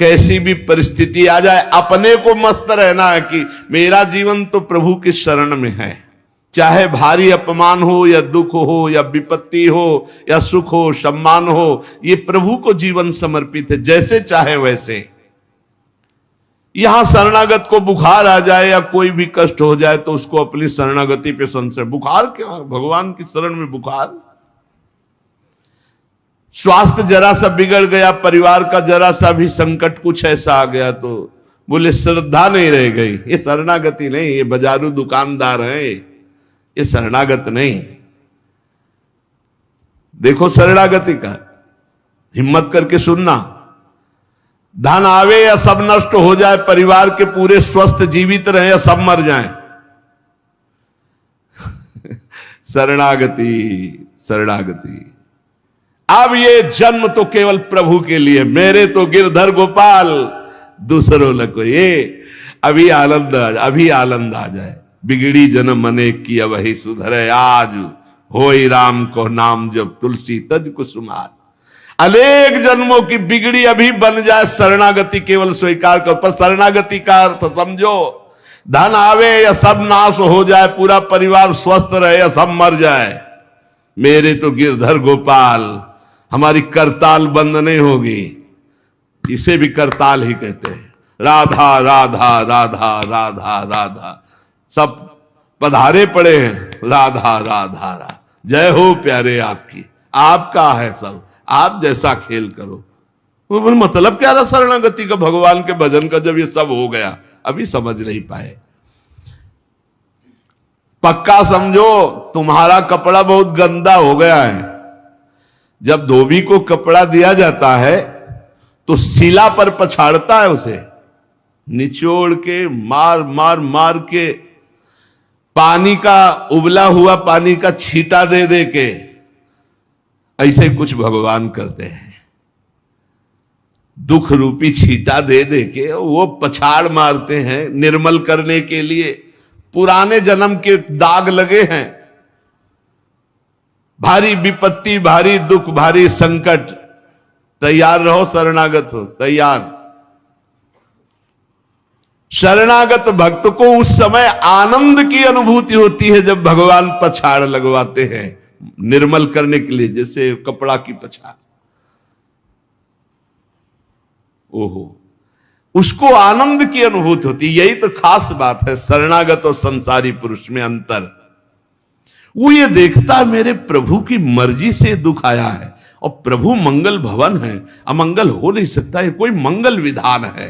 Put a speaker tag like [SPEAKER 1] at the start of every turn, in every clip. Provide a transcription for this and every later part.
[SPEAKER 1] कैसी भी परिस्थिति आ जाए अपने को मस्त रहना है कि मेरा जीवन तो प्रभु की शरण में है। चाहे भारी अपमान हो या दुख हो या विपत्ति हो या सुख हो सम्मान हो, ये प्रभु को जीवन समर्पित है, जैसे चाहे वैसे। यहां शरणागत को बुखार आ जाए या कोई भी कष्ट हो जाए तो उसको अपनी शरणागति पे संशय। बुखार क्या, भगवान की शरण में बुखार। स्वास्थ्य जरा सा बिगड़ गया, परिवार का जरा सा भी संकट कुछ ऐसा आ गया तो बोले श्रद्धा नहीं रह गई। ये शरणागति नहीं, ये बाजारू दुकानदार है, ये शरणागत नहीं। देखो शरणागति का हिम्मत करके सुनना। धन आवे या सब नष्ट हो जाए, परिवार के पूरे स्वस्थ जीवित रहे या सब मर जाएं, शरणागति शरणागति। अब ये जन्म तो केवल प्रभु के लिए, मेरे तो गिरधर गोपाल दूसरों लको। ये अभी आनंद आ जाए। बिगड़ी जन्म अनेक की वही सुधरे, आज होई राम को नाम जब तुलसी तज कुसुमार। अनेक जन्मों की बिगड़ी अभी बन जाए, शरणागति केवल स्वीकार कर। पर शरणागति का अर्थ समझो, धन आवे या सब नाश हो जाए, पूरा परिवार स्वस्थ रहे या सब मर जाए, मेरे तो गिरधर गोपाल, हमारी करताल बंद नहीं होगी। इसे भी करताल ही कहते हैं। राधा राधा राधा राधा राधा, सब पधारे पड़े हैं। राधा राधा राधा, जय हो प्यारे आपकी, आपका है सब, आप जैसा खेल करो। मतलब क्या रहा शरणागति का, भगवान के भजन का, जब ये सब हो गया अभी समझ नहीं पाए। पक्का समझो तुम्हारा कपड़ा बहुत गंदा हो गया है। जब धोबी को कपड़ा दिया जाता है तो शिला पर पछाड़ता है, उसे निचोड़ के मार मार मार के, पानी का उबला हुआ पानी का छींटा दे दे के, ऐसे कुछ भगवान करते हैं। दुख रूपी छींटा दे दे के वो पछाड़ मारते हैं निर्मल करने के लिए। पुराने जन्म के दाग लगे हैं, भारी विपत्ति, भारी दुख, भारी संकट, तैयार रहो, शरणागत हो, तैयार। शरणागत भक्त को उस समय आनंद की अनुभूति होती है जब भगवान पछाड़ लगवाते हैं निर्मल करने के लिए, जैसे कपड़ा की पछाड़। ओहो, उसको आनंद की अनुभूति होती। यही तो खास बात है शरणागत और संसारी पुरुष में अंतर। वो ये देखता है मेरे प्रभु की मर्जी से दुख आया है, और प्रभु मंगल भवन है, अमंगल हो नहीं सकता, ये कोई मंगल विधान है।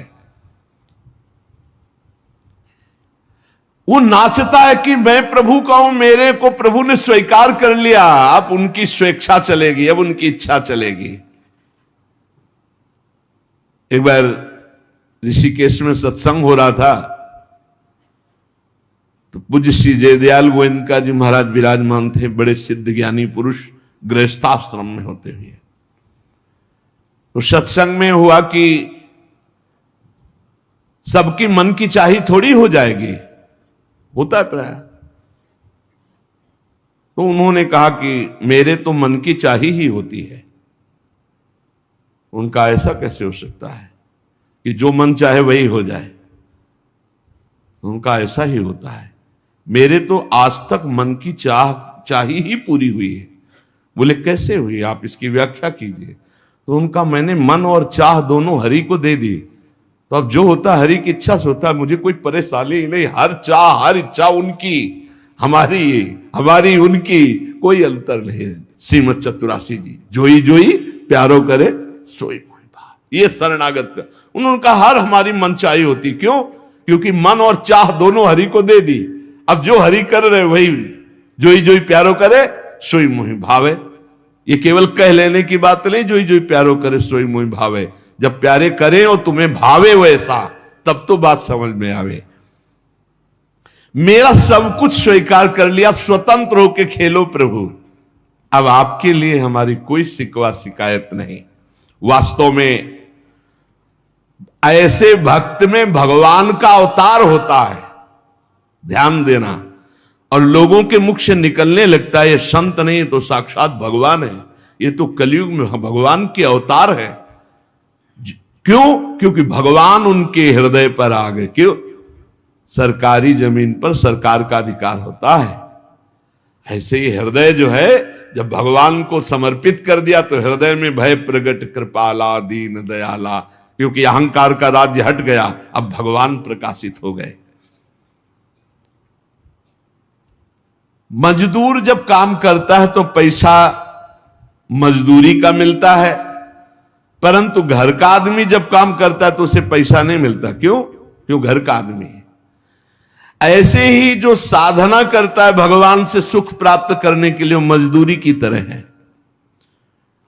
[SPEAKER 1] वो नाचता है कि मैं प्रभु का हूं, मेरे को प्रभु ने स्वीकार कर लिया, अब उनकी स्वेच्छा चलेगी, अब उनकी इच्छा चलेगी। एक बार ऋषिकेश में सत्संग हो रहा था तो पूज्य श्री जयदयाल गोविंदका जी महाराज विराजमान थे, बड़े सिद्ध ज्ञानी पुरुष, गृहस्थाश्रम में होते हुए। तो सत्संग में हुआ कि सबकी मन की चाही थोड़ी हो जाएगी, होता है प्राय। तो उन्होंने कहा कि मेरे तो मन की चाही ही होती है। उनका ऐसा कैसे हो सकता है कि जो मन चाहे वही हो जाए? तो उनका ऐसा ही होता है, मेरे तो आज तक मन की चाही ही पूरी हुई है। बोले कैसे हुई, आप इसकी व्याख्या कीजिए। तो उनका मैंने मन और चाह दोनों हरि को दे दी, तो अब जो होता हरि की इच्छा से होता, मुझे कोई परेशानी ही नहीं। हर चाह हर इच्छा उनकी, हमारी उनकी, कोई अंतर नहीं। श्रीमद चतुरासी जी, जोई जोई प्यारो करे सोई मोहि भाव। ये शरणागत का उन्होंने कहा हर हमारी मन चाही होती। क्यों? क्योंकि मन और चाह दोनों हरि को दे दी। अब जो हरि कर रहे वही जोई जोई प्यारो करे सोई मोहि भावे। ये केवल कह लेने की बात नहीं, जोई जोई प्यारो करे सोई मोहि भावे। जब प्यारे करें और तुम्हें भावे वैसा, तब तो बात समझ में आवे। मेरा सब कुछ स्वीकार कर लिया, अब स्वतंत्र होके खेलो प्रभु। अब आपके लिए हमारी कोई शिकवा शिकायत नहीं। वास्तव में ऐसे भक्त में भगवान का अवतार होता है, ध्यान देना। और लोगों के मुख से निकलने लगता है ये संत नहीं तो साक्षात भगवान है, ये तो कलयुग में भगवान के अवतार है। क्यों? क्योंकि भगवान उनके हृदय पर आ गए। क्यों? सरकारी जमीन पर सरकार का अधिकार होता है। ऐसे ही हृदय जो है, जब भगवान को समर्पित कर दिया तो हृदय में भय प्रगट कृपाला दीन दयाला, क्योंकि अहंकार का राज्य हट गया, अब भगवान प्रकाशित हो गए। मजदूर जब काम करता है तो पैसा मजदूरी का मिलता है, परंतु घर का आदमी जब काम करता है तो उसे पैसा नहीं मिलता। क्यों? क्यों? घर का आदमी है। ऐसे ही जो साधना करता है भगवान से सुख प्राप्त करने के लिए, वो मजदूरी की तरह है।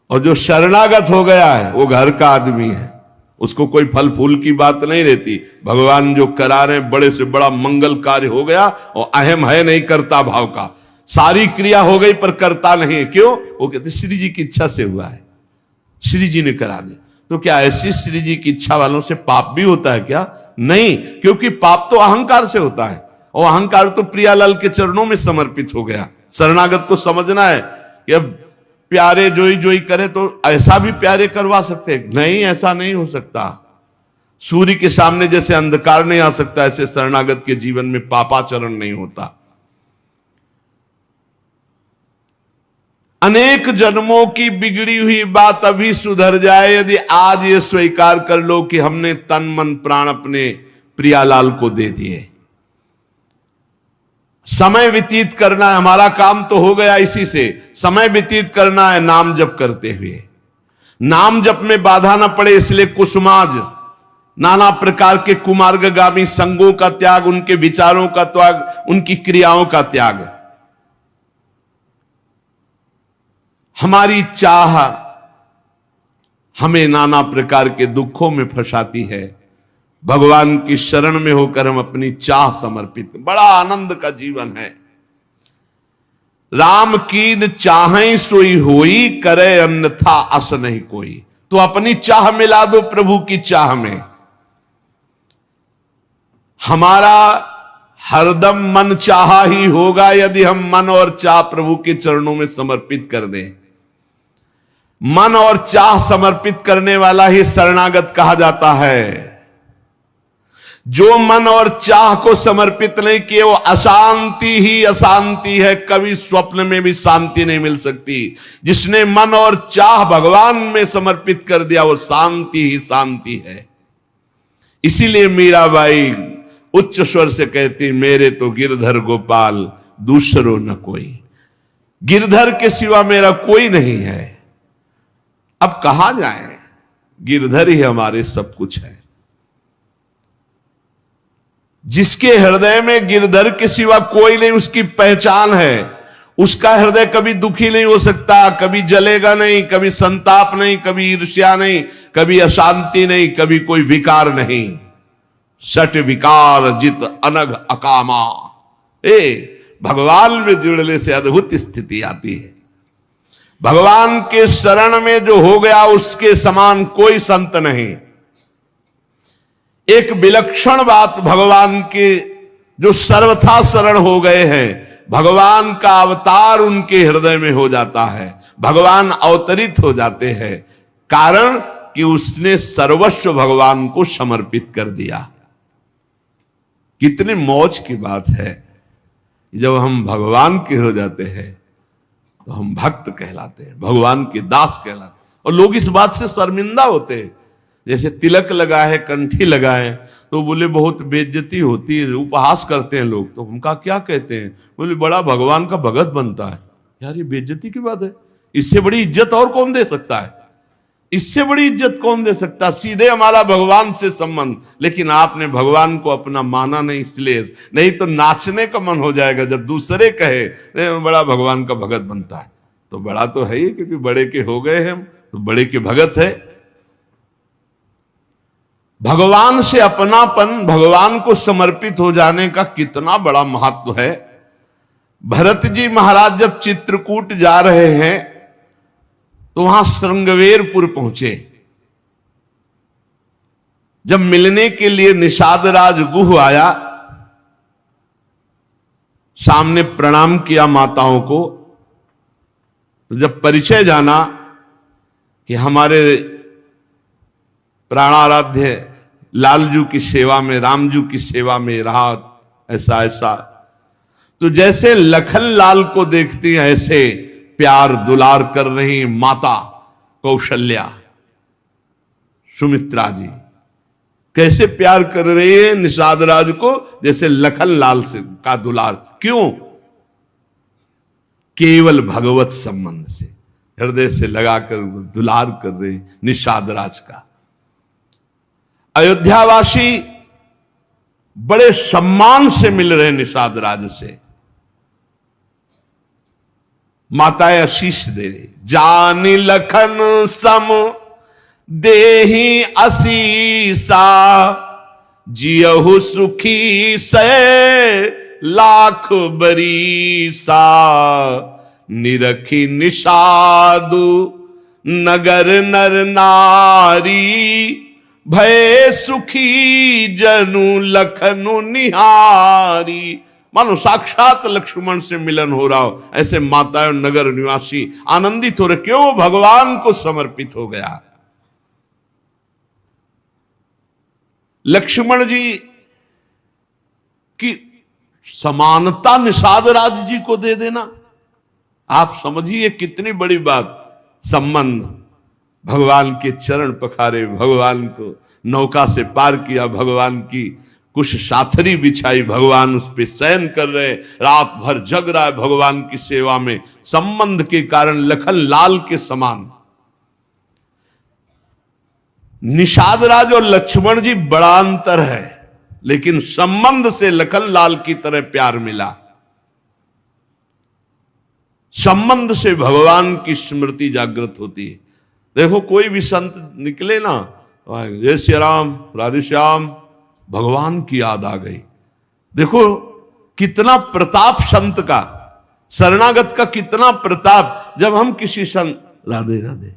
[SPEAKER 1] और जो शरणागत हो गया है वो घर का आदमी है, उसको कोई फल फूल की बात नहीं रहती। भगवान जो करा रहे बड़े से बड़ा मंगल कार्य हो गया और अहम है नहीं करता भाव का, सारी क्रिया हो गई पर करता नहीं है। क्यों? वो कहते श्री जी की इच्छा से हुआ है, श्री जी ने करा दे। तो क्या ऐसी श्री जी की इच्छा वालों से पाप भी होता है क्या? नहीं, क्योंकि पाप तो अहंकार से होता है, और अहंकार तो प्रियालाल के चरणों में समर्पित हो गया। शरणागत को समझना है कि अब प्यारे जोई जोई करे तो ऐसा भी प्यारे करवा सकते हैं? नहीं, ऐसा नहीं हो सकता। सूर्य के सामने जैसे अंधकार नहीं आ सकता, ऐसे शरणागत के जीवन में पापाचरण नहीं होता। अनेक जन्मों की बिगड़ी हुई बात अभी सुधर जाए यदि आज ये स्वीकार कर लो कि हमने तन मन प्राण अपने प्रियालाल को दे दिए। समय व्यतीत करना है, हमारा काम तो हो गया इसी से। समय व्यतीत करना है नाम जप करते हुए। नाम जप में बाधा ना पड़े इसलिए कुसुमाज, नाना प्रकार के कुमार्गगामी संगों का त्याग, उनके विचारों का त्याग, उनकी क्रियाओं का त्याग। हमारी चाह हमें नाना प्रकार के दुखों में फंसाती है। भगवान की शरण में होकर हम अपनी चाह समर्पित, बड़ा आनंद का जीवन है। राम कीन चाहें सोई होई, करे अन्यथा अस नहीं कोई। तो अपनी चाह मिला दो प्रभु की चाह में। हमारा हरदम मन चाहा ही होगा यदि हम मन और चाह प्रभु के चरणों में समर्पित कर दें। मन और चाह समर्पित करने वाला ही शरणागत कहा जाता है। जो मन और चाह को समर्पित नहीं किए वो अशांति ही अशांति है, कभी स्वप्न में भी शांति नहीं मिल सकती। जिसने मन और चाह भगवान में समर्पित कर दिया वो शांति ही शांति है। इसीलिए मीराबाई उच्च स्वर से कहती, मेरे तो गिरधर गोपाल दूसरो न कोई। गिरधर के सिवा मेरा कोई नहीं है। अब कहां जाए? गिरधर ही हमारे सब कुछ है। जिसके हृदय में गिरधर के सिवा कोई नहीं, उसकी पहचान है। उसका हृदय कभी दुखी नहीं हो सकता, कभी जलेगा नहीं, कभी संताप नहीं, कभी ईर्ष्या नहीं, कभी अशांति नहीं, कभी कोई विकार नहीं। सट विकार जित अनग अकामा। भगवान में जुड़ने से अद्भुत स्थिति आती है। भगवान के शरण में जो हो गया उसके समान कोई संत नहीं। एक विलक्षण बात, भगवान के जो सर्वथा शरण हो गए हैं, भगवान का अवतार उनके हृदय में हो जाता है। भगवान अवतरित हो जाते हैं, कारण कि उसने सर्वस्व भगवान को समर्पित कर दिया। कितनी मौज की बात है। जब हम भगवान के हो जाते हैं तो हम भक्त कहलाते हैं, भगवान के दास कहलाते हैं। और लोग इस बात से शर्मिंदा होते हैं। जैसे तिलक लगाए, कंठी लगाए तो बोले बहुत बेइज्जती होती है, उपहास करते हैं लोग। तो उनका क्या कहते हैं? बोले बड़ा भगवान का भगत बनता है। यार ये बेइज्जती की बात है। इससे बड़ी इज्जत और कौन दे सकता है? इससे बड़ी इज्जत कौन दे सकता? सीधे हमारा भगवान से संबंध। लेकिन आपने भगवान को अपना माना नहीं, इसलिए नहीं तो नाचने का मन हो जाएगा जब दूसरे कहे बड़ा भगवान का भगत बनता है। तो बड़ा तो है ही, क्योंकि बड़े के हो गए हम तो बड़े के भगत है। भगवान से अपनापन, भगवान को समर्पित हो जाने का कितना बड़ा महत्व है। भरत जी महाराज जब चित्रकूट जा रहे हैं तो वहां श्रृंगवेरपुर पहुंचे। जब मिलने के लिए निषाद राज गुह आया, सामने प्रणाम किया माताओं को। तो जब परिचय जाना कि हमारे प्राणाराध्य लालजू की सेवा में, रामजू की सेवा में रहा, ऐसा ऐसा। तो जैसे लखन लाल को देखती हैं ऐसे प्यार दुलार कर रही माता कौशल्या, सुमित्रा जी कैसे प्यार कर रही है निषाद राज को, जैसे लखन लाल से का दुलार। क्यों? केवल भगवत संबंध से, हृदय से लगाकर दुलार कर रहे निषाद राज का। अयोध्यावासी बड़े सम्मान से मिल रहे निषाद राज से। माताएं आशीष दे रही, जानी लखन सम देही असीसा, जियहु सुखी से लाख बरीसा, निरखी निषादु नगर नर नारी, भय सुखी जनु लखनु निहारी। मानो साक्षात लक्ष्मण से मिलन हो रहा हो, ऐसे माताएं और नगर निवासी आनंदित हो रहे। क्यों? भगवान को समर्पित हो गया। लक्ष्मण जी की समानता निषाद राज जी को दे देना, आप समझिए कितनी बड़ी बात। संबंध, भगवान के चरण पखारे, भगवान को नौका से पार किया, भगवान की कुछ साथरी बिछाई, भगवान उस पे शयन कर रहे, रात भर जग रहा है भगवान की सेवा में। संबंध के कारण लखन लाल के समान। निषाद राज और लक्ष्मण जी बड़ा अंतर है, लेकिन संबंध से लखन लाल की तरह प्यार मिला। संबंध से भगवान की स्मृति जागृत होती है। देखो कोई भी संत निकले ना, जय श्री राम, राधे श्याम, भगवान की याद आ गई। देखो कितना प्रताप संत का, शरणागत का कितना प्रताप। जब हम किसी संत, राधे राधे,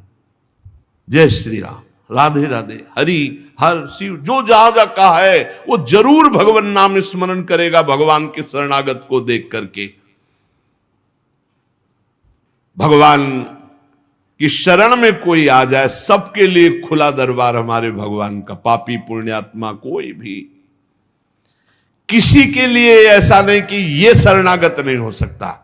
[SPEAKER 1] जय श्री राम, राधे राधे, हरि हर शिव, जो जहां जहां कहा है वो जरूर भगवान नाम स्मरण करेगा भगवान के शरणागत को देख करके। भगवान की शरण में कोई आ जाए, सबके लिए खुला दरबार हमारे भगवान का। पापी पुण्यात्मा कोई भी, किसी के लिए ऐसा नहीं कि ये शरणागत नहीं हो सकता।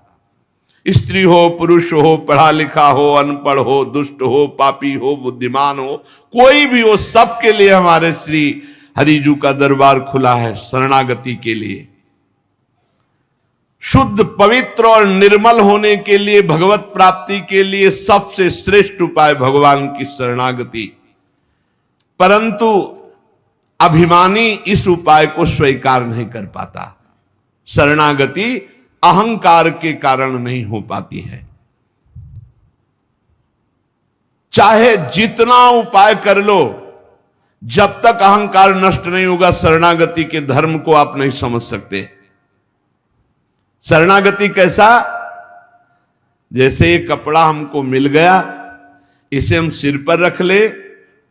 [SPEAKER 1] स्त्री हो, पुरुष हो, पढ़ा लिखा हो, अनपढ़ हो, दुष्ट हो, पापी हो, बुद्धिमान हो, कोई भी हो, सबके लिए हमारे श्री हरिजू का दरबार खुला है शरणागति के लिए। शुद्ध, पवित्र और निर्मल होने के लिए, भगवत प्राप्ति के लिए सबसे श्रेष्ठ उपाय भगवान की शरणागति। परंतु अभिमानी इस उपाय को स्वीकार नहीं कर पाता। शरणागति अहंकार के कारण नहीं हो पाती है। चाहे जितना उपाय कर लो, जब तक अहंकार नष्ट नहीं होगा, शरणागति के धर्म को आप नहीं समझ सकते। शरणागति कैसा? जैसे ये कपड़ा हमको मिल गया, इसे हम सिर पर रख ले,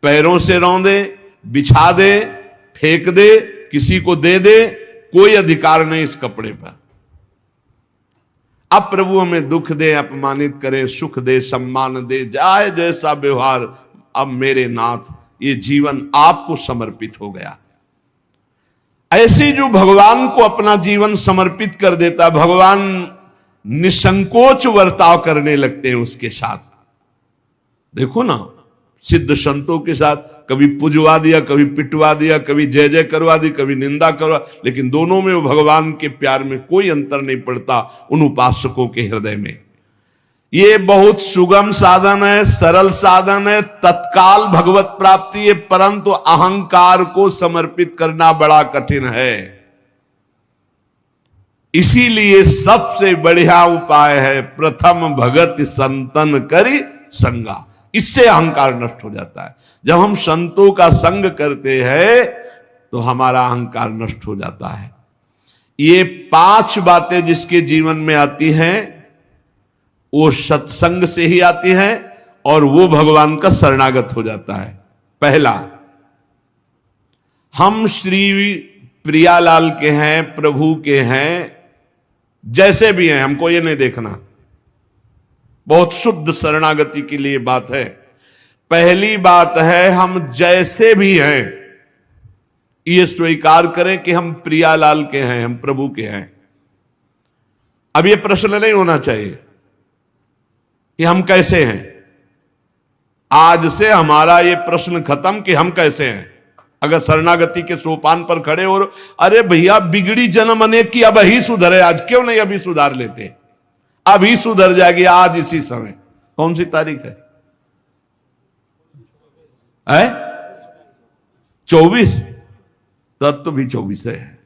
[SPEAKER 1] पैरों से रौंदे, बिछा दे, फेंक दे, किसी को दे दे, कोई अधिकार नहीं इस कपड़े पर। अब प्रभु हमें दुख दे, अपमानित करे, सुख दे, सम्मान दे, जाए जैसा व्यवहार, अब मेरे नाथ ये जीवन आपको समर्पित हो गया। ऐसे जो भगवान को अपना जीवन समर्पित कर देता, भगवान निसंकोच वर्ताव करने लगते हैं उसके साथ। देखो ना, सिद्ध संतों के साथ कभी पुजवा दिया, कभी पिटवा दिया, कभी जय जय करवा दी, कभी निंदा करवा, लेकिन दोनों में वो भगवान के प्यार में कोई अंतर नहीं पड़ता उन उपासकों के हृदय में। ये बहुत सुगम साधन है, सरल साधन है, तत्काल भगवत प्राप्ति है, परंतु अहंकार को समर्पित करना बड़ा कठिन है। इसीलिए सबसे बढ़िया उपाय है प्रथम भगत संतन करी संगा। इससे अहंकार नष्ट हो जाता है। जब हम संतों का संग करते हैं तो हमारा अहंकार नष्ट हो जाता है। ये 5 बातें जिसके जीवन में आती हैं वो सत्संग से ही आती है और वो भगवान का शरणागत हो जाता है। पहला, हम श्री प्रियालाल के हैं, प्रभु के हैं, जैसे भी हैं, हमको ये नहीं देखना। बहुत शुद्ध शरणागति के लिए बात है। पहली बात है हम जैसे भी हैं ये स्वीकार करें कि हम प्रियालाल के हैं, हम प्रभु के हैं। अब ये प्रश्न नहीं होना चाहिए कि हम कैसे हैं। आज से हमारा ये प्रश्न खत्म कि हम कैसे हैं। अगर शरणागति के सोपान पर खड़े हो, अरे भैया बिगड़ी जन्म अनेक की, अब ही सुधरे, आज क्यों नहीं अभी सुधार लेते, अभी सुधर जाएगी आज इसी समय। कौन सी तारीख है? 24। तब तो भी 24 है।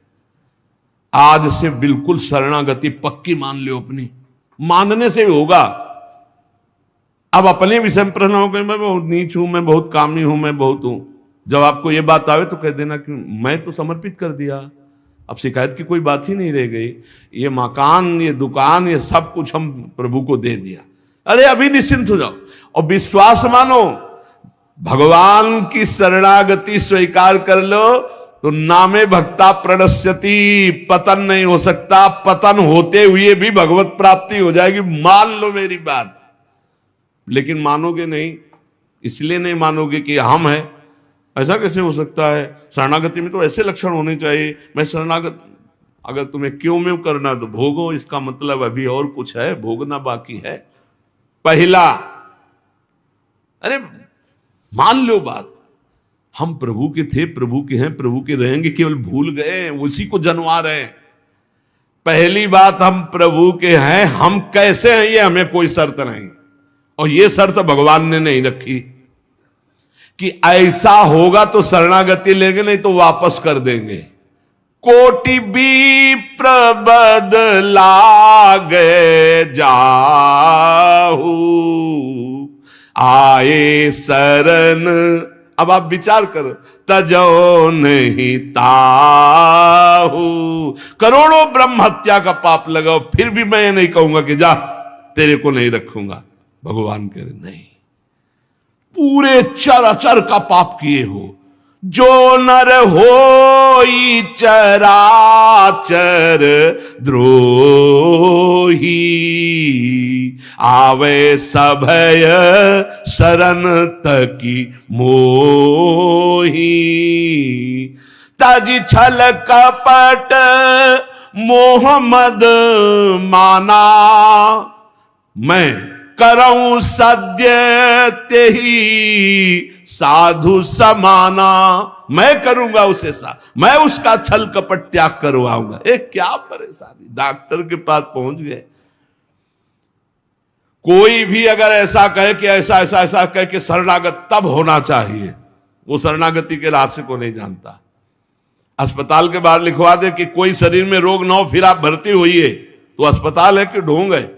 [SPEAKER 1] आज से बिल्कुल शरणागति पक्की मान लो अपनी, मानने से होगा। अब अपने विषय में प्रश्न हो गए, मैं बहुत नीच हूं, मैं बहुत कामी हूं, मैं बहुत हूं। जब आपको ये बात आवे तो कह देना कि मैं तो समर्पित कर दिया, अब शिकायत की कोई बात ही नहीं रह गई। ये मकान, ये दुकान, ये सब कुछ हम प्रभु को दे दिया। अरे अभी निश्चिंत हो जाओ और विश्वास मानो, भगवान की शरणागति स्वीकार कर लो तो नामे भक्ता प्रणश्यति, पतन नहीं हो सकता। पतन होते हुए भी भगवत प्राप्ति हो जाएगी, मान लो मेरी बात। लेकिन मानोगे नहीं, इसलिए नहीं मानोगे कि हम हैं। ऐसा कैसे हो सकता है? शरणागति में तो ऐसे लक्षण होने चाहिए। मैं शरणागत, अगर तुम्हें क्यों में करना तो भोगो, इसका मतलब अभी और कुछ है, भोगना बाकी है। पहला, अरे मान लो बात, हम प्रभु के थे, प्रभु के हैं, प्रभु के रहेंगे, केवल भूल गए, उसी को जनवा रहे हैं। पहली बात, हम प्रभु के हैं, हम कैसे हैं ये हमें कोई शर्त नहीं, और ये शर्त भगवान ने नहीं रखी कि ऐसा होगा तो शरणागति लेंगे, नहीं तो वापस कर देंगे। कोटि भी प्रबद लागे जाहू, आए शरण। अब आप विचार करो, तजो नहीं ताहू, करोड़ों ब्रह्म हत्या का पाप लगाओ, फिर भी मैं नहीं कहूंगा कि जा तेरे को नहीं रखूंगा। भगवान कह रहे नहीं, पूरे चराचर का पाप किए हो, जो नर होई चराचर द्रोही, आवे सभय शरण तकी मोही। तज छल कपट मोहम्मद माना, मैं करऊं सद्य तेही साधु समाना। मैं करूंगा उसे मैं उसका छल कपट त्याग करवाऊंगा। क्या परेशानी, डॉक्टर के पास पहुंच गए। कोई भी अगर ऐसा कहे कि ऐसा ऐसा ऐसा कह के शरणागत तब होना चाहिए, वो शरणागति के रास्ते को नहीं जानता। अस्पताल के बाहर लिखवा दे कि कोई शरीर में रोग ना हो फिर आप भर्ती होइए, तो अस्पताल है कि ढोंग है?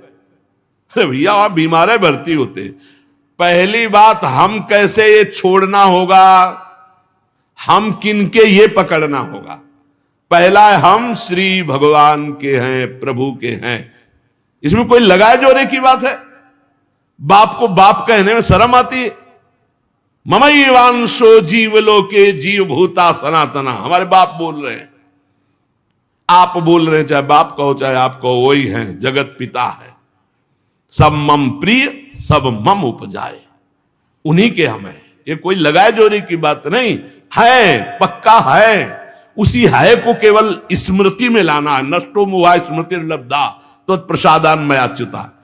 [SPEAKER 1] अरे भैया आप बीमार है, भर्ती होते। पहली बात, हम कैसे ये छोड़ना होगा, हम किनके ये पकड़ना होगा। पहला है, हम श्री भगवान के हैं, प्रभु के हैं। इसमें कोई लगाए जोड़े की बात है? बाप को बाप कहने में शर्म आती है। ममैवांशो जीवलोके जीव भूता सनातना, हमारे बाप बोल रहे हैं, आप बोल रहे हैं, चाहे बाप कहो चाहे आप कहो, वही हैं, जगत पिता है। सब मम प्रिय, सब मम उपजाए, उन्हीं के हम हैं। ये कोई लगाए जोड़े की बात नहीं है, पक्का है। उसी है को केवल स्मृति में लाना है। नष्टो मुहा स्मृति लब्धा तो प्रसादान मयाच्युता।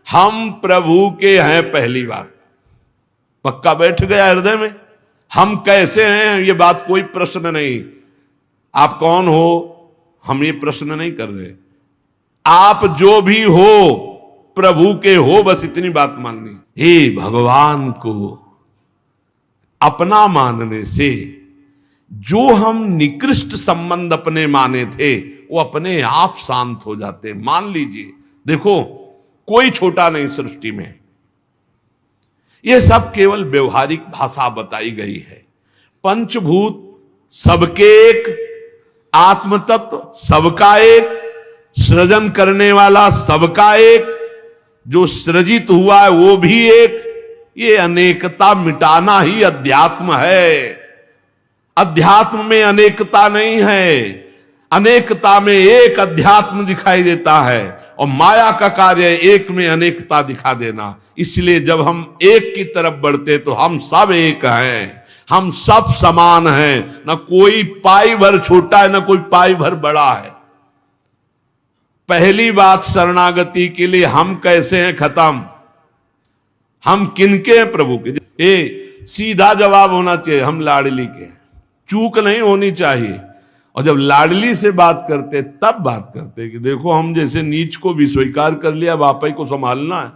[SPEAKER 1] हम प्रभु के हैं, पहली बात पक्का बैठ गया हृदय में। हम कैसे हैं ये बात कोई प्रश्न नहीं। आप कौन हो हम ये प्रश्न नहीं कर रहे। आप जो भी हो प्रभु के हो, बस इतनी बात माननी। हे भगवान को अपना मानने से जो हम निकृष्ट संबंध अपने माने थे वो अपने आप शांत हो जाते। मान लीजिए, देखो कोई छोटा नहीं सृष्टि में, यह सब केवल व्यवहारिक भाषा बताई गई है। पंचभूत सबके एक, आत्म तत्व सबका एक, सृजन करने वाला सबका एक, जो सृजित हुआ है वो भी एक। ये अनेकता मिटाना ही अध्यात्म है। अध्यात्म में अनेकता नहीं है, अनेकता में एक अध्यात्म दिखाई देता है। और माया का कार्य एक में अनेकता दिखा देना। इसलिए जब हम एक की तरफ बढ़ते तो हम सब एक हैं, हम सब समान हैं, ना कोई पाई भर छोटा है ना कोई पाई भर बड़ा है। पहली बात शरणागति के लिए हम कैसे हैं खत्म, हम किनके हैं प्रभु के। सीधा जवाब होना चाहिए, हम लाडली के, चूक नहीं होनी चाहिए। और जब लाडली से बात करते तब बात करते कि देखो हम जैसे नीच को भी स्वीकार कर लिया, अब आप ही को संभालना है।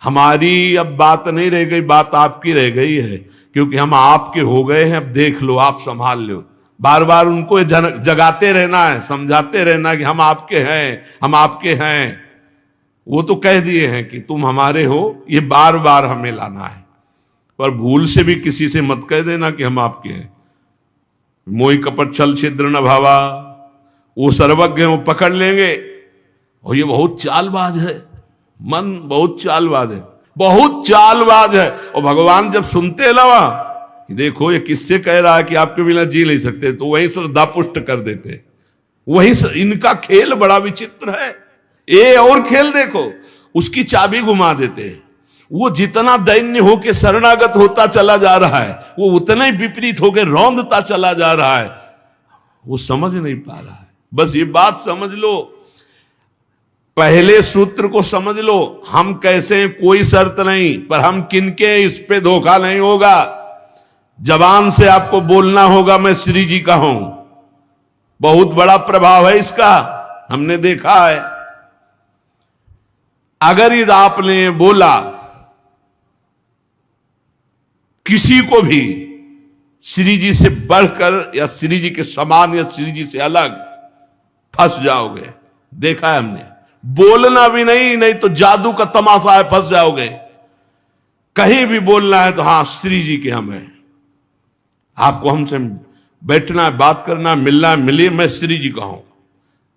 [SPEAKER 1] हमारी अब बात नहीं रह गई, बात आपकी रह गई है, क्योंकि हम आपके हो गए हैं, अब देख लो, आप संभाल लो। बार बार उनको जगाते रहना है, समझाते रहना कि हम आपके हैं, हम आपके हैं। वो तो कह दिए हैं कि तुम हमारे हो, ये बार बार हमें लाना है। पर भूल से भी किसी से मत कह देना कि हम आपके हैं। मोहि कपट छल छिद्र न भावा, वो सर्वज्ञ हैं, वो पकड़ लेंगे। और ये बहुत चालबाज है, मन बहुत चालबाज है, बहुत चालबाज है। और भगवान जब सुनते लवा कि देखो ये किससे कह रहा है कि आपके बिना जी नहीं सकते, तो वहीं श्रद्धा पुष्ट कर देते। वहीं इनका खेल बड़ा विचित्र है। ये और खेल देखो, उसकी चाबी घुमा देते। वो जितना दैन्य होके शरणागत होता चला जा रहा है, वो उतना ही विपरीत होके रौंदता चला जा रहा है। वो समझ नहीं पा रहा है। बस ये बात समझ लो, पहले सूत्र को समझ लो, हम कैसे हैं कोई शर्त नहीं, पर हम किनके, इस पे धोखा नहीं होगा। जबान से आपको बोलना होगा मैं श्री जी का हूं, बहुत बड़ा प्रभाव है इसका, हमने देखा है। अगर यदि आपने बोला किसी को भी श्री जी से बढ़कर या श्री जी के समान या श्री जी से अलग, फंस जाओगे। देखा है हमने। बोलना भी नहीं, नहीं तो जादू का तमाशा है, फंस जाओगे। कहीं भी बोलना है तो हाँ श्री जी के हम हैं, आपको हमसे बैठना है, बात करना है, मिलना है, मिलिए, मैं श्री जी का हूं,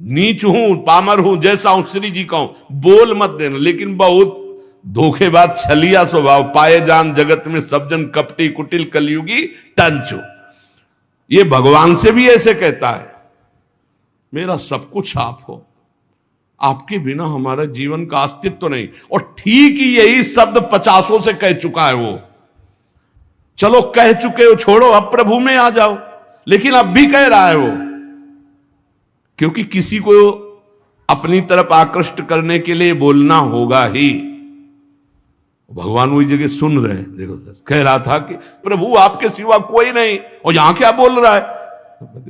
[SPEAKER 1] नीच हूं, पामर हूं, जैसा हूं श्री जी का हूं, बोल मत देना। लेकिन बहुत धोखेबाज छलिया स्वभाव, पाए जान जगत में सब जन कपटी कुटिल कलयुगी टंचो। ये भगवान से भी ऐसे कहता है, मेरा सब कुछ आप हो, आपके बिना हमारा जीवन का अस्तित्व नहीं। और ठीक ही यही शब्द 50 से कह चुका है वो। चलो कह चुके हो, छोड़ो, अब प्रभु में आ जाओ। लेकिन अब भी कह रहा है वो, क्योंकि किसी को अपनी तरफ आकृष्ट करने के लिए बोलना होगा ही। भगवान वही जगह सुन रहे हैं। देखो कह रहा था कि प्रभु आपके सिवा कोई नहीं, और यहां क्या बोल रहा है।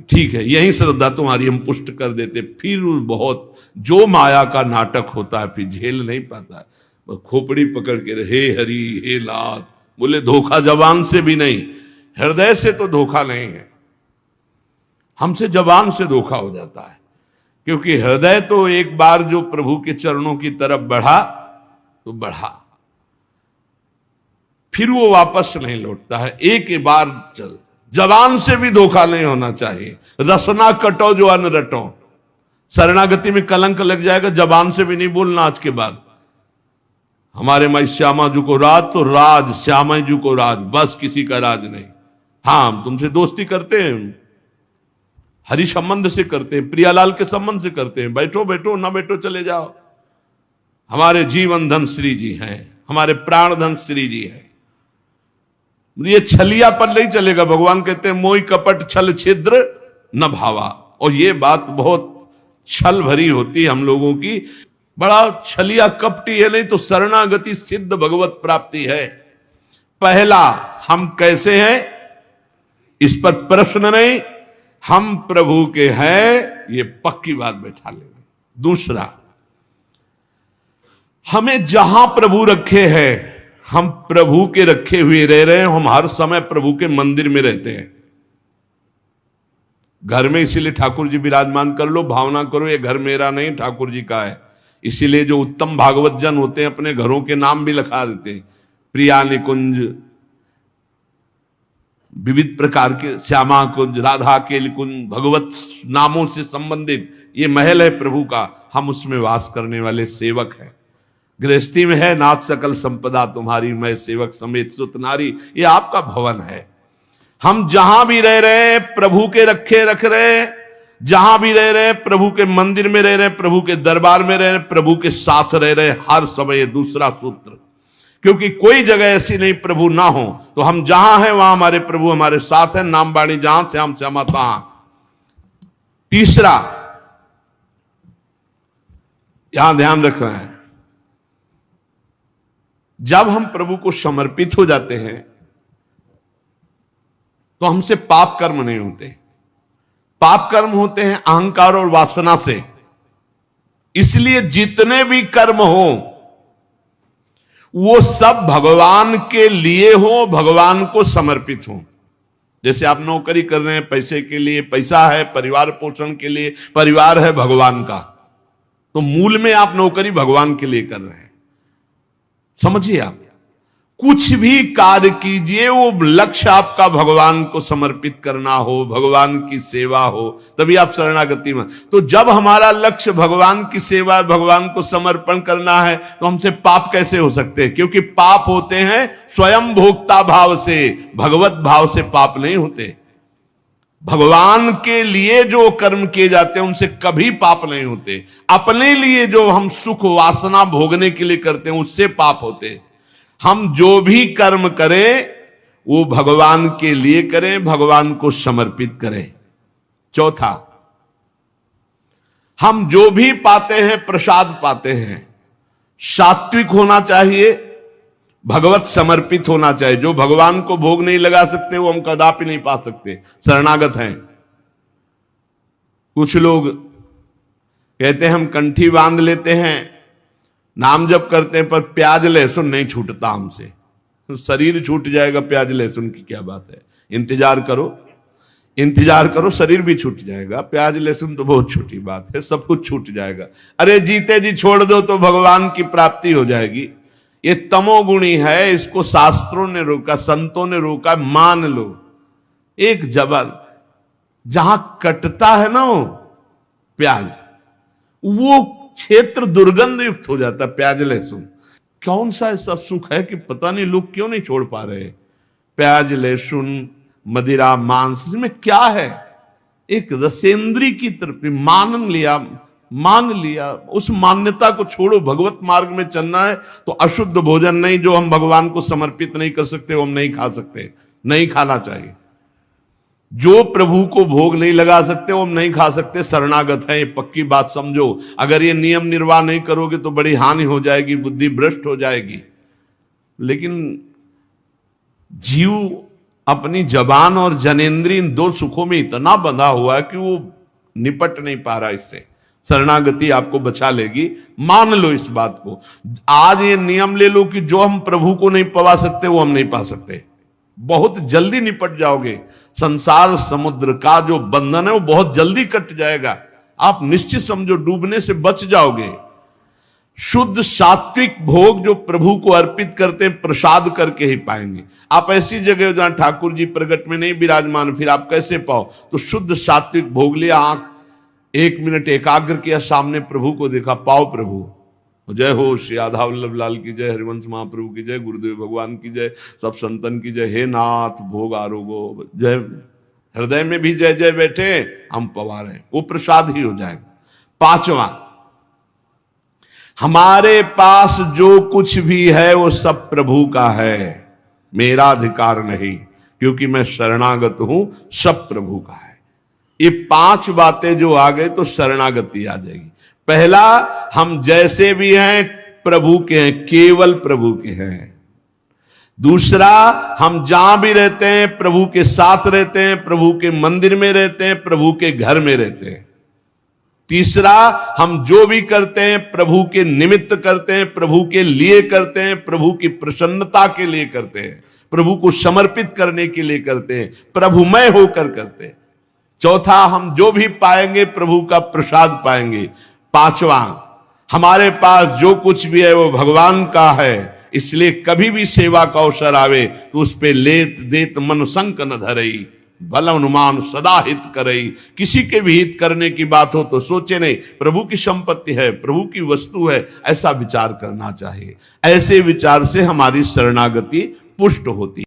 [SPEAKER 1] ठीक है, यही श्रद्धा तुम्हारी हम पुष्ट कर देते। फिर बहुत जो माया का नाटक होता है, फिर झेल नहीं पाता है, खोपड़ी पकड़ के हे हरि हे लाल बोले। धोखा जबान से भी नहीं, हृदय से तो धोखा नहीं है, हमसे जबान से धोखा हो जाता है। क्योंकि हृदय तो एक बार जो प्रभु के चरणों की तरफ बढ़ा तो बढ़ा, फिर वो वापस नहीं लौटता है। एक बार चल, जबान से भी धोखा नहीं होना चाहिए। रसना कटो जो अन्न रटो, शरणागति में कलंक लग जाएगा। जबान से भी नहीं बोलना आज के बाद। हमारे माई श्यामा जी को राज तो राज, श्यामा जी को राज, बस किसी का राज नहीं। हाँ हम तुमसे दोस्ती करते हैं, हरि संबंध से करते हैं, प्रियालाल के संबंध से करते हैं, बैठो बैठो, ना बैठो चले जाओ। हमारे जीवन धन श्री जी हैं, हमारे प्राण धन श्री जी हैं। ये छलिया पर नहीं चलेगा। भगवान कहते हैं मोहि कपट छल छिद्र न भावा। और ये बात बहुत छल भरी होती है हम लोगों की, बड़ा छलिया कपटी है। नहीं तो शरणागति सिद्ध भगवत प्राप्ति है। पहला, हम कैसे हैं इस पर प्रश्न नहीं, हम प्रभु के हैं, ये पक्की बात बैठा लेंगे। दूसरा, हमें जहां प्रभु रखे हैं, हम प्रभु के रखे हुए रह रहे हैं। हम हर समय प्रभु के मंदिर में रहते हैं, घर में। इसीलिए ठाकुर जी विराजमान कर लो, भावना करो ये घर मेरा नहीं ठाकुर जी का है। इसीलिए जो उत्तम भागवत जन होते हैं अपने घरों के नाम भी लिखा देते हैं, प्रिया निकुंज, विविध प्रकार के श्यामा कुंज, राधा के कुंज, भगवत नामों से संबंधित ये महल है प्रभु का। हम उसमें वास करने वाले सेवक हैं। गृहस्थी में है नाथ सकल संपदा तुम्हारी, मैं सेवक समेत सुत नारी, ये आपका भवन है। हम जहां भी रह रहे हैं प्रभु के रखे रख रहे हैं। जहां भी रह रहे, प्रभु के मंदिर में रह रहे, प्रभु के दरबार में रह रहे, प्रभु के साथ रह रहे हर समय। दूसरा सूत्र, क्योंकि कोई जगह ऐसी नहीं प्रभु ना हो, तो हम जहां हैं वहां हमारे प्रभु हमारे साथ हैं। नाम बाणी जहां से हम श्यामा तहां। तीसरा, यहां ध्यान रखना है, जब हम प्रभु को समर्पित हो जाते हैं तो हमसे पाप कर्म नहीं होते। पाप कर्म होते हैं अहंकार और वासना से। इसलिए जितने भी कर्म हो वो सब भगवान के लिए हो, भगवान को समर्पित हो। जैसे आप नौकरी कर रहे हैं पैसे के लिए, पैसा है परिवार पोषण के लिए, परिवार है भगवान का, तो मूल में आप नौकरी भगवान के लिए कर रहे हैं। समझिए, आप कुछ भी कार्य कीजिए वो लक्ष्य आपका भगवान को समर्पित करना हो, भगवान की सेवा हो, तभी आप शरणागति में। तो जब हमारा लक्ष्य भगवान की सेवा, भगवान को समर्पण करना है, तो हमसे पाप कैसे हो सकते हैं? क्योंकि पाप होते हैं स्वयं भोक्ता भाव से, भगवत भाव से पाप नहीं होते। भगवान के लिए जो कर्म किए जाते हैं उनसे कभी पाप नहीं होते। अपने लिए जो हम सुख वासना भोगने के लिए करते हैं उससे पाप होते। हम जो भी कर्म करें वो भगवान के लिए करें, भगवान को समर्पित करें। चौथा, हम जो भी पाते हैं प्रसाद पाते हैं, सात्विक होना चाहिए, भगवत समर्पित होना चाहिए। जो भगवान को भोग नहीं लगा सकते वो हम कदापि नहीं पा सकते, शरणागत हैं। कुछ लोग कहते हैं हम कंठी बांध लेते हैं, नाम जप करते हैं, पर प्याज लहसुन नहीं छूटता हमसे। तो शरीर छूट जाएगा, प्याज लहसुन की क्या बात है? इंतजार करो, इंतजार करो, शरीर भी छूट जाएगा। प्याज लहसुन तो बहुत छोटी बात है, सब कुछ छूट जाएगा। अरे जीते जी छोड़ दो तो भगवान की प्राप्ति हो जाएगी। ये तमोगुणी है, इसको शास्त्रों ने रोका, संतों ने रोका। मान लो एक जबल जहां कटता है ना वो प्याज, वो क्षेत्र दुर्गंध युक्त हो जाता है। प्याज लहसुन कौन सा ऐसा सुख है कि पता नहीं लोग क्यों नहीं छोड़ पा रहे? प्याज लहसुन मदिरा मांस, इसमें क्या है? एक रसेंद्री की तरफ मान लिया, उस मान्यता को छोड़ो। भगवत मार्ग में चलना है तो अशुद्ध भोजन नहीं, जो हम भगवान को समर्पित नहीं कर सकते वो हम नहीं खा सकते, नहीं खाना चाहिए। जो प्रभु को भोग नहीं लगा सकते वो हम नहीं खा सकते, शरणागत है। ये पक्की बात समझो। अगर ये नियम निर्वाह नहीं करोगे तो बड़ी हानि हो जाएगी, बुद्धि भ्रष्ट हो जाएगी। लेकिन जीव अपनी जबान और जनेंद्रिय इन दो सुखों में इतना बंधा हुआ है कि वो निपट नहीं पा रहा इससे। शरणागति आपको बचा लेगी, मान लो इस बात को। आज ये नियम ले लो कि जो हम प्रभु को नहीं पा सकते वो हम नहीं पा सकते। बहुत जल्दी निपट जाओगे। संसार समुद्र का जो बंधन है वो बहुत जल्दी कट जाएगा। आप निश्चित समझो, डूबने से बच जाओगे। शुद्ध सात्विक भोग जो प्रभु को अर्पित करते हैं प्रसाद करके ही पाएंगे। आप ऐसी जगह जहां ठाकुर जी प्रगट में नहीं विराजमान, फिर आप कैसे पाओ? तो शुद्ध सात्विक भोग लिया, आंख 1 मिनट एकाग्र किया, सामने प्रभु को देखा, पाओ प्रभु। जय हो श्री राधा वल्लभ लाल की जय, हरिवंश महाप्रभु की जय, गुरुदेव भगवान की जय, सब संतन की जय। हे नाथ भोग आरोगो जय। हृदय में भी जय जय बैठे, हम पवा रहे, वो प्रसाद ही हो जाएगा। पांचवा, हमारे पास जो कुछ भी है वो सब प्रभु का है, मेरा अधिकार नहीं, क्योंकि मैं शरणागत हूं, सब प्रभु का है। ये 5 बातें जो आ गए तो शरणागति आ जाएगी। पहला, हम जैसे भी हैं प्रभु के हैं, केवल प्रभु के हैं। दूसरा, हम जहां भी रहते हैं प्रभु के साथ रहते हैं, प्रभु के मंदिर में रहते हैं, प्रभु के घर में रहते हैं। तीसरा, हम जो भी करते हैं प्रभु के निमित्त करते हैं, प्रभु के लिए करते हैं, प्रभु की प्रसन्नता के लिए करते हैं, प्रभु को समर्पित करने के लिए करते हैं, प्रभुमय होकर करते हैं। चौथा, हम जो भी पाएंगे प्रभु का प्रसाद पाएंगे। पांचवा, हमारे पास जो कुछ भी है वो भगवान का है, इसलिए कभी भी सेवा का अवसर आवे तो उस पे लेत देत मन संक न धरई, भल अनुमान सदा हित करई। किसी के भी हित करने की बात हो तो सोचे नहीं, प्रभु की संपत्ति है, प्रभु की वस्तु है, ऐसा विचार करना चाहिए। ऐसे विचार से हमारी शरणागति पुष्ट होती है।